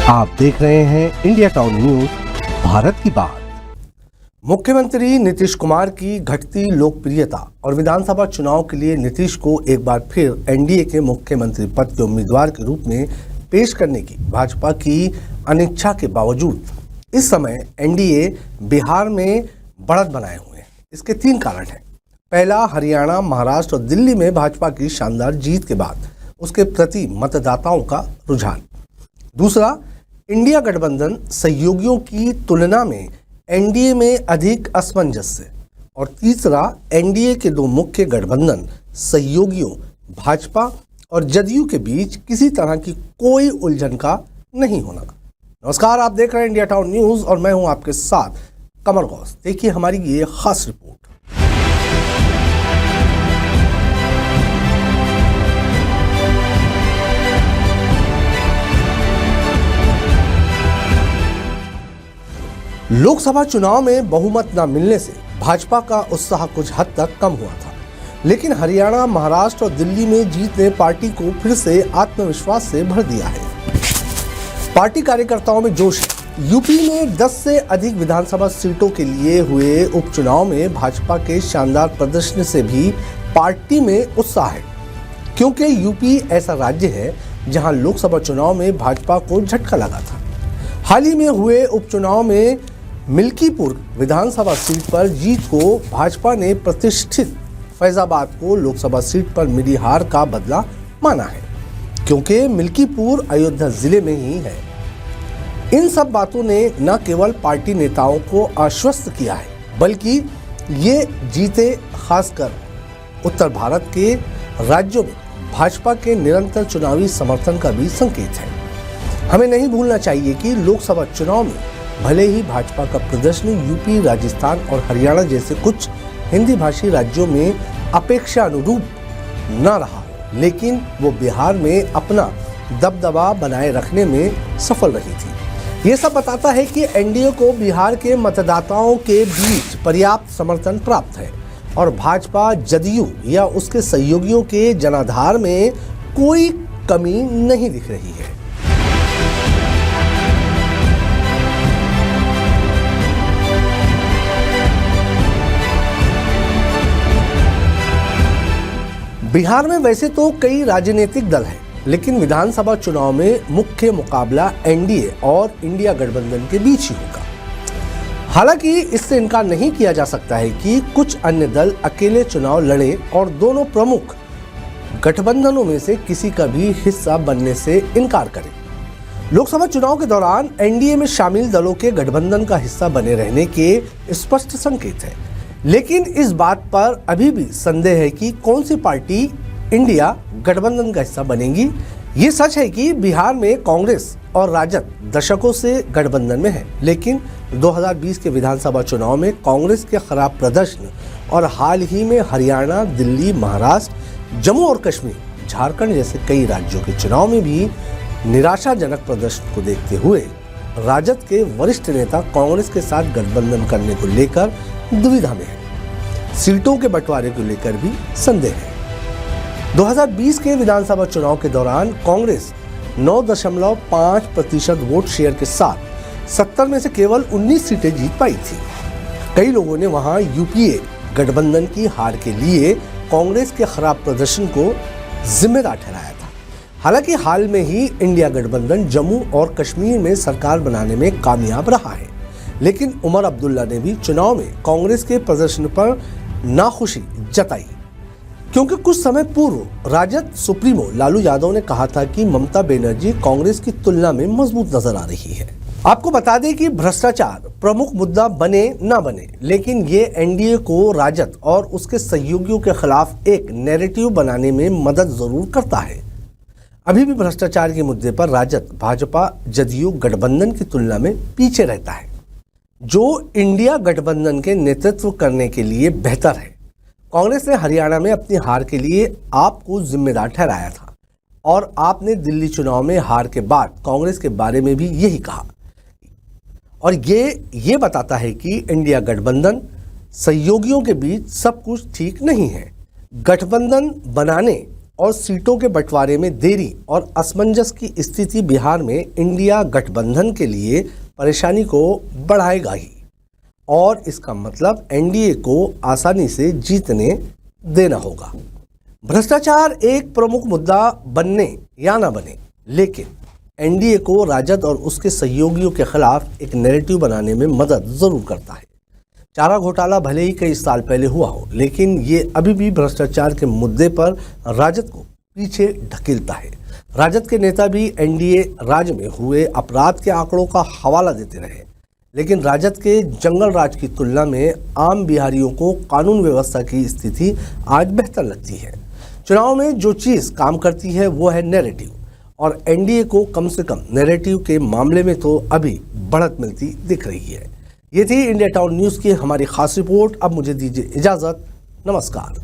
आप देख रहे हैं इंडिया टाउन न्यूज, भारत की बात। मुख्यमंत्री नीतीश कुमार की घटती लोकप्रियता और विधानसभा चुनाव के लिए नीतीश को एक बार फिर एनडीए के मुख्यमंत्री पद के उम्मीदवार के रूप में पेश करने की भाजपा की अनिच्छा के बावजूद इस समय एनडीए बिहार में बढ़त बनाए हुए हैं। इसके 3 कारण हैं। पहला, हरियाणा, महाराष्ट्र और दिल्ली में भाजपा की शानदार जीत के बाद उसके प्रति मतदाताओं का रुझान। दूसरा, इंडिया गठबंधन सहयोगियों की तुलना में एनडीए में अधिक असमंजस्य। और तीसरा, एनडीए के 2 मुख्य गठबंधन सहयोगियों भाजपा और जदयू के बीच किसी तरह की कोई उलझन का नहीं होना। नमस्कार, आप देख रहे हैं इंडिया टाउन न्यूज और मैं हूं आपके साथ कमर गौस। देखिए हमारी ये खास रिपोर्ट। लोकसभा चुनाव में बहुमत न मिलने से भाजपा का उत्साह कुछ हद तक कम हुआ था, लेकिन हरियाणा, महाराष्ट्र और दिल्ली में जीत ने पार्टी को फिर से आत्मविश्वास से भर दिया है। पार्टी कार्यकर्ताओं में जोश है। यूपी में 10 से अधिक विधानसभा सीटों के लिए हुए उपचुनाव में भाजपा के शानदार प्रदर्शन से भी पार्टी में उत्साह है, क्योंकि यूपी ऐसा राज्य है जहां लोकसभा चुनाव में भाजपा को झटका लगा था। हाल ही में हुए उपचुनाव में मिल्कीपुर विधानसभा सीट पर जीत को भाजपा ने प्रतिष्ठित फैजाबाद को लोकसभा सीट पर मिली हार का बदला माना है, क्योंकि मिल्कीपुर अयोध्या जिले में ही है। इन सब बातों ने न केवल पार्टी नेताओं को आश्वस्त किया है, बल्कि ये जीते खासकर उत्तर भारत के राज्यों में भाजपा के निरंतर चुनावी समर्थन का भी संकेत है। हमें नहीं भूलना चाहिए कि लोकसभा चुनाव में भले ही भाजपा का प्रदर्शन यूपी, राजस्थान और हरियाणा जैसे कुछ हिंदी भाषी राज्यों में अपेक्षा अनुरूप न रहा, लेकिन वो बिहार में अपना दबदबा बनाए रखने में सफल रही थी। ये सब बताता है कि एनडीए को बिहार के मतदाताओं के बीच पर्याप्त समर्थन प्राप्त है और भाजपा, जदयू या उसके सहयोगियों के जनाधार में कोई कमी नहीं दिख रही है। बिहार में वैसे तो कई राजनीतिक दल हैं, लेकिन विधानसभा चुनाव में मुख्य मुकाबला एनडीए और इंडिया गठबंधन के बीच ही होगा। हालांकि इससे इनकार नहीं किया जा सकता है कि कुछ अन्य दल अकेले चुनाव लड़े और दोनों प्रमुख गठबंधनों में से किसी का भी हिस्सा बनने से इनकार करें। लोकसभा चुनाव के दौरान एनडीए में शामिल दलों के गठबंधन का हिस्सा बने रहने के स्पष्ट संकेत है, लेकिन इस बात पर अभी भी संदेह है कि कौन सी पार्टी इंडिया गठबंधन का हिस्सा बनेगी। ये सच है कि बिहार में कांग्रेस और राजद दशकों से गठबंधन में है, लेकिन 2020 के विधानसभा चुनाव में कांग्रेस के खराब प्रदर्शन और हाल ही में हरियाणा, दिल्ली, महाराष्ट्र, जम्मू और कश्मीर, झारखंड जैसे कई राज्यों के चुनाव में भी निराशाजनक प्रदर्शन को देखते हुए राजद के वरिष्ठ नेता कांग्रेस के साथ गठबंधन करने को लेकर दुविधा में है। सीटों के बंटवारे को लेकर भी संदेह है। 2020 के विधानसभा चुनाव के दौरान कांग्रेस 9.5% वोट शेयर के साथ 70 में से केवल 19 सीटें जीत पाई थी। कई लोगों ने वहां यूपीए गठबंधन की हार के लिए कांग्रेस के खराब प्रदर्शन को जिम्मेदार ठहराया था। हालांकि हाल में ही इंडिया गठबंधन जम्मू और कश्मीर में सरकार बनाने में कामयाब रहा है, लेकिन उमर अब्दुल्ला ने भी चुनाव में कांग्रेस के प्रदर्शन पर नाखुशी जताई, क्योंकि कुछ समय पूर्व राजद सुप्रीमो लालू यादव ने कहा था कि ममता बनर्जी कांग्रेस की तुलना में मजबूत नजर आ रही है। आपको बता दें कि भ्रष्टाचार प्रमुख मुद्दा बने ना बने, लेकिन ये एनडीए को राजद और उसके सहयोगियों के खिलाफ एक नैरेटिव बनाने में मदद जरूर करता है। अभी भी भ्रष्टाचार के मुद्दे पर राजद, भाजपा, जदयू गठबंधन की तुलना में पीछे रहता है, जो इंडिया गठबंधन के नेतृत्व करने के लिए बेहतर है। कांग्रेस ने हरियाणा में अपनी हार के लिए आपको जिम्मेदार ठहराया था और आपने दिल्ली चुनाव में हार के बाद कांग्रेस के बारे में भी यही कहा, और ये बताता है कि इंडिया गठबंधन सहयोगियों के बीच सब कुछ ठीक नहीं है। गठबंधन बनाने और सीटों के बंटवारे में देरी और असमंजस की स्थिति बिहार में इंडिया गठबंधन के लिए परेशानी को बढ़ाएगा ही और इसका मतलब एनडीए को आसानी से जीतने देना होगा। भ्रष्टाचार एक प्रमुख मुद्दा बनने या ना बने, लेकिन एनडीए को राजद और उसके सहयोगियों के खिलाफ एक नैरेटिव बनाने में मदद जरूर करता है। चारा घोटाला भले ही कई साल पहले हुआ हो, लेकिन ये अभी भी भ्रष्टाचार के मुद्दे पर राजद को पीछे ढकेलता है। राजद के नेता भी एनडीए राज में हुए अपराध के आंकड़ों का हवाला देते रहे, लेकिन राजद के जंगल राज की तुलना में आम बिहारियों को कानून व्यवस्था की स्थिति आज बेहतर लगती है। चुनाव में जो चीज़ काम करती है वो है नैरेटिव, और एनडीए को कम से कम नैरेटिव के मामले में तो अभी बढ़त मिलती दिख रही है। ये थी इंडिया टाउन न्यूज़ की हमारी खास रिपोर्ट। अब मुझे दीजिए इजाज़त। नमस्कार।